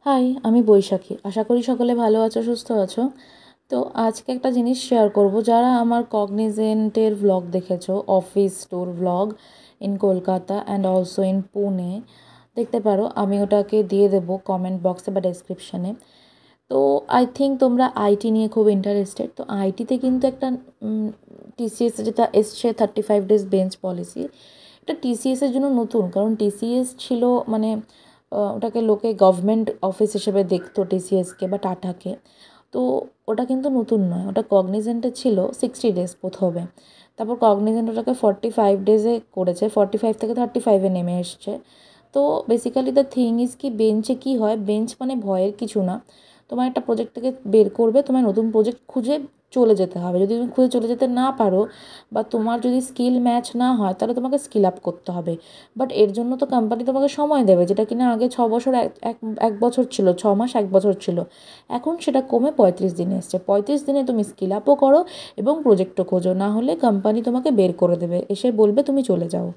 High, আমি বৈশাখী। আশা করি সকলে ভালো আছো, সুস্থ আছো। তো আজকে একটা জিনিস শেয়ার করব। যারা আমার কগনিজেন্টের ভ্লগ দেখেছো, office tour vlog in Kolkata and also in Pune, দেখতে পারো। আমি ওটাকে দিয়ে দেবো কমেন্ট বক্সে বা ডেসক্রিপশানে। তো আই থিঙ্ক তোমরা আইটি নিয়ে খুব ইন্টারেস্টেড। তো আইটিতে কিন্তু একটা টিসিএস যেটা এসছে 35 days বেঞ্চ পলিসি, এটা টিসিএসের জন্য নতুন। কারণ টিসিএস ছিল মানে ওটাকে লোকে গভর্নমেন্ট অফিস হিসেবে দেখতো টিসিএসকে বা টাটাকে। তো ওটা কিন্তু নতুন নয়, ওটা কগনিজেন্টে ছিল 60 days প্রথমে। তারপর কগনিজেন্ট ওটাকে 45 days করেছে, 45 থেকে 35-এ নেমে এসছে। তো বেসিক্যালি দ্য থিং ইজ কি, বেঞ্চে কী হয়, বেঞ্চ মানে ভয়ের কিছু না। তোমার একটা প্রজেক্ট থেকে বের করবে, তোমার নতুন প্রজেক্ট খুঁজে চলে যেতে হবে। যদি তুমি খুঁজে চলে যেতে না পারো বা তোমার যদি স্কিল ম্যাচ না হয়, তাহলে তোমাকে স্কিল আপ করতে হবে। বাট এর জন্য তো কোম্পানি তোমাকে সময় দেবে, যেটা কিনা আগে 6 বছর, এক বছর ছিল, 6 মাস 1 বছর ছিল। এখন সেটা কমে 35 দিনে এসছে। 35 দিনে তুমি স্কিল আপও করো এবং প্রজেক্টও খোঁজো, না হলে কোম্পানি তোমাকে বের করে দেবে, এসে বলবে তুমি চলে যাও।